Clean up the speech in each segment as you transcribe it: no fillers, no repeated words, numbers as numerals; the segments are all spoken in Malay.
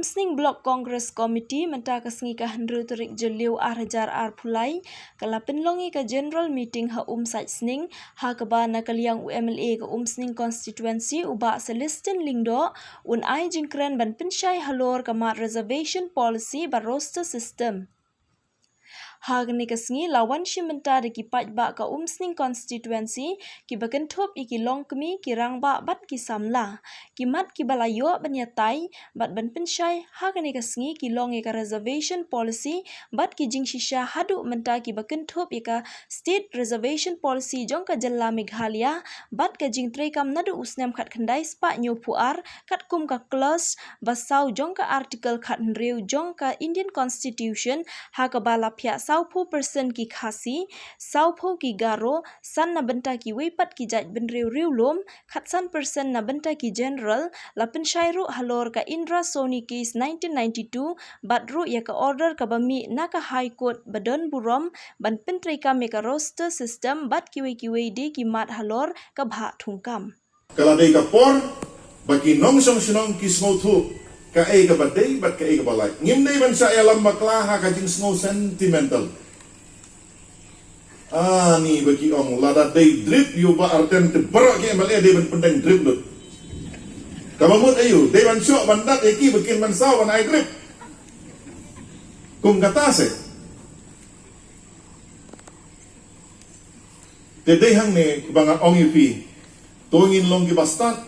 Umsning Blok Congress Committee menta kesengi ka hendru terik jeliu arjar pulai kala penlongi ka general meeting ha site sning ha keba na kaliang UMLA ka Umsning constituency uba Celestin Lingdo un ai jingkren ban pensyai halor kamat reservation policy ba roster system. Hagni kesengi lawan shimenta de ki pajba ka Umsning constituency ki bakentop iki long kemi ki rangba bat ki samla ki mat ki balayo banyatai bat ban pensyai hagni kesengi ki long ka reservation policy bat ki jing shisha hadu menta ki bakentop ika state reservation policy jong ka jalla Meghalaya bat ka jing trekam nadu usnam khat khandai spa nyu puar kat kum ka clause basau jong ka article khat nreu jong ka Indian constitution ha ka bala phya 100% ki khasi, 100% ki garo, san na benta ki weipat ki jaj benriu riu lom, khat 100% na benta ki general, la pensyairu halor ka Indra Sony case 1992, batru ya ka order ka bami na ka high court badon burom, ban pentri ka meka roster system bat kiwe di ki mat halor ka bha thungkam. Kalade ka por, baki nong song sinong kis ngotu, ka ay ka baday, bat ka ay ka balay. Ngimday man sa alam bakla ha ka jing snow sentimental. Ni baki ong lada day drip yu ba arten te barak ki emal day ban pendeng drip lut. Kamamut ayu, day ban syok bandat eki bikin man saw ban ay drip. Kung katase. Te hang ne banga ong ipi. Tungin long ki bastat.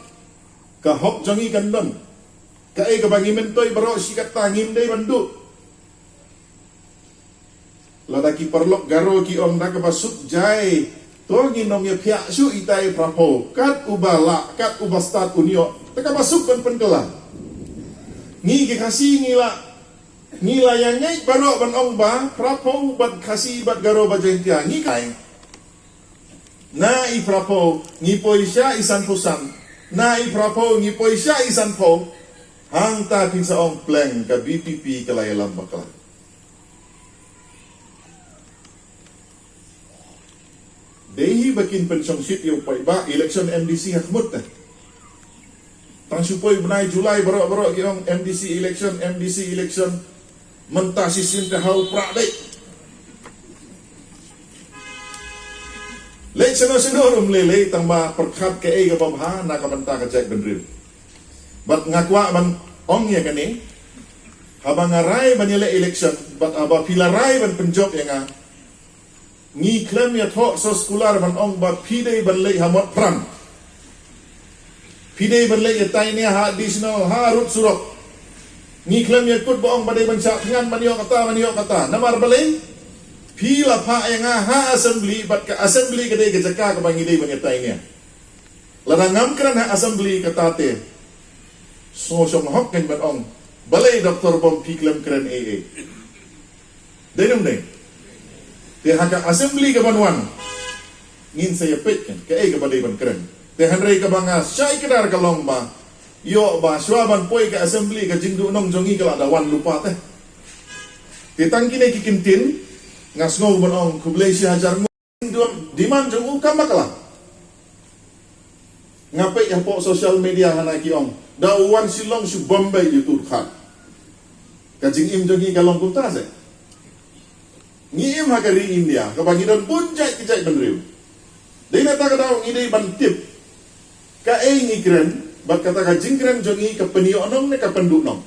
Ka hop jangi kandon. Kae ka bangi mentoy baro sikat tangin day bandu. Lada ki perlok garo ki om da ka basuk jai. Tongin nom ya pia su itai prapo. Kat ubala, kat ubastat unyo. Taka basuk pen-pen Ngi ki kasi ngila. Ngila yang ngai baro ban ong ba. Prapo bat kasi bat garo ba jentia. Ngi kai. Na i prapo. Ngi po isya isan pusan. Na i prapo. Ngi po isya isan po. Hang ta sa ong plan ka BPP kalayalam bakla. Dehi bakin pensong sit yung paiba election MDC hakmut na. Tang supoy bunay July baro-baro yung MDC election mentasi sinta hau praday. Late sino lele tang ma perkhat ke ay kababha na kamanta ka Jack Benril. Bat ngakwa man ong ya kani habang ngaray banyala election bat aba pilaray ban penjob ya nga ngi klem ya tho so skular ban ong bat pide ban lay hamot pram pide ban lay ya tay niya ha additional ha rut surok ngi klem ya kut ba ong baday ban sa ngan manyo kata namar balay pila pa ya nga ha assembly bat ka assembly kaday gajaka ka bangiday ban ya tay niya larangam kran ha assembly katate so mahok kan ban ong balay Dr. Bom Piklam keren AA. Denum ne. Te haka assembly ka banwan. Ngin saya pet kan ka ay ka balay ban keren. Te hanray ka banga syai kedar ka long ba. Yo ba swaban poy ka assembly ka jingdu nong jongi ka dawan lupa teh. Te tangki ne kikintin ngas ngau ban ong kublay si hajar ngum diman jong ukam bakala. Ngapai yang po social media hanaki ong. Dawan silong su Bombay YouTube khat. Kajing im jogi kalong kumta se. Ngi im hakari India, kabangidon punjai kijai benriu. Dei nata kadaw ngidei bantip. Ka ei ngikren, bat kata kajing kren jogi ka penionong ne ka pendunong.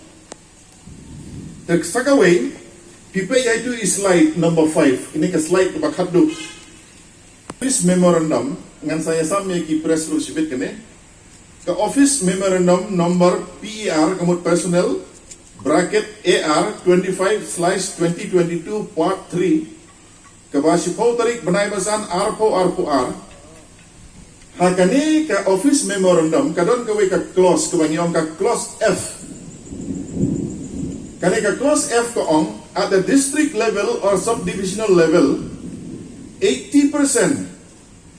Tek sakaway, pipe yaitu slide number 5. Ini ke slide bakaddu. This memorandum ngan saya samye ki press release bit kene. Ke Office Memorandum Number PER Kemut Personnel Bracket AR 25/2022 Part 3 ke Basipau Tarik Benai Basan Arpo R Hakani ke Office Memorandum kadon ke ka clause ke bangi ong ka clause F kani ka clause F ke ong at the district level or subdivisional level 80%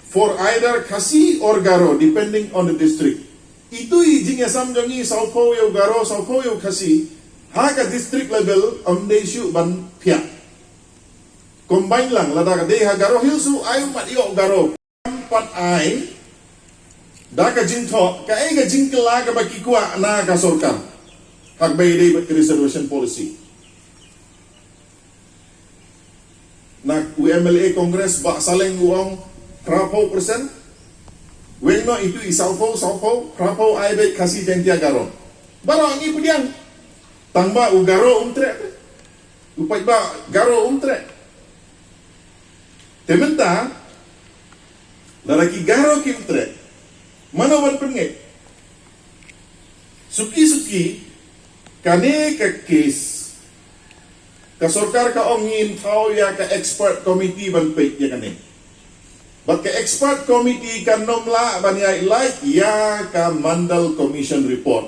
for either Kasi or Garo depending on the district. Itu ijing ya samjongi saupo yo Garo saupo yo Kasi haka district level amdesyu ban pia. Combine lang lada ka deha Garo hilsu ayu mat yo Garo pat ai da ka jing tho ka ai ka jing kela ka baki kwa na ka sorkar. hak bay day but reservation policy. Nak UMLA Congress ba saling uang 30%. Weng no itu isaupo prapo ay bay kasi jentia garo. Baro ang ipudian. Tangba ugaro umtre. Upay ba garo umtre. Tementa lalaki garo ki umtre. Manawan pengek. Suki-suki kane ka case ka sorkar ka ongin tao ya ka expert committee ban pek ya kane. Bat ka expert committee kan nomla ban ya like ya ka mandal commission report.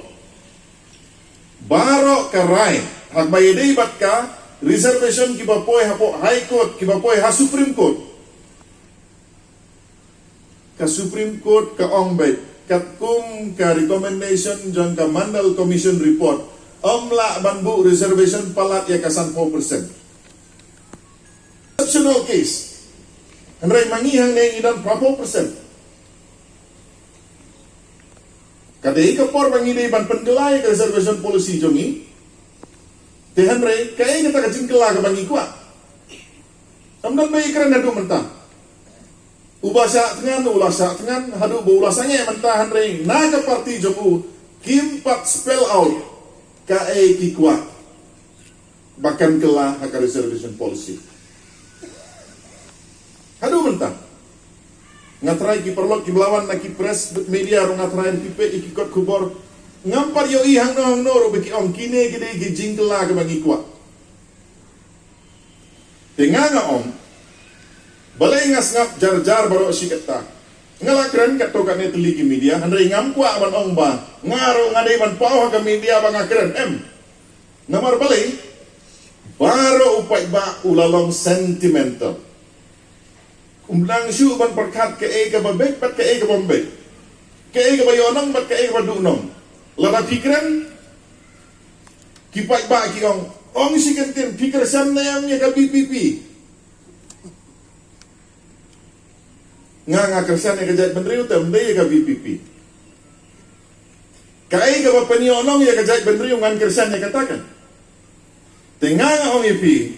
Baro ka rai hak bayedei bat ka reservation ki bapoy hapo high court ki bapoy ha supreme court. Ka supreme court ka ongbay katkum ka recommendation jan ka mandal commission report omla banbu reservation palat ya kasan 4%. Exceptional case. Henry mangihang neng idan 4%. Kadai ka por bangide ban pengelai ka reservation policy jongi. Te Henry kai kita ka jingkela ka bangi kwa. Amdan bai kran hadu mentah. Ubasa tengan ulasa tengan hadu bo ulasanya mentah Henry na ka parti jomu kimpat spell out ka ki kwa. Bahkan kelah ka reservation policy. Hadu mentah. Ngatrai ki perlok ki belawan na ki press media ro ngatrai pipe ikikot kubor ngampar yo ihang no ro beki ong kine gede ki jingkela ka bagi kwa. Tenganga om balai ngap jar-jar baro siketa. Ngalakren kat to kane teligi media handai ngam kwa ban ong ba ngaro ngadai ban pau ka media bang akren namar balai baro upai ba ulalong sentimental. Umlang syu ban perkat ke ka babek pat ke ka bombay. Ke ka bayonong pat ke ka badunong. Lada pikiran kipai ba ki ong sikentin pikir sam na yang ka BPP. Nga kersan ya kajait bendri utam day ka BPP. Kai ka bapanionong ya kajait bendri ngan kersan ya katakan. Tengah nga ong ipi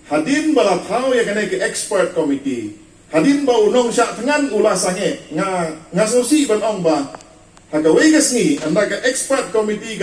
hadin balathaw ya kanay ka expert committee. Hadin ba unong siya tengan ulasange nga susi ban ong ba hagaway kasni anda ka expert committee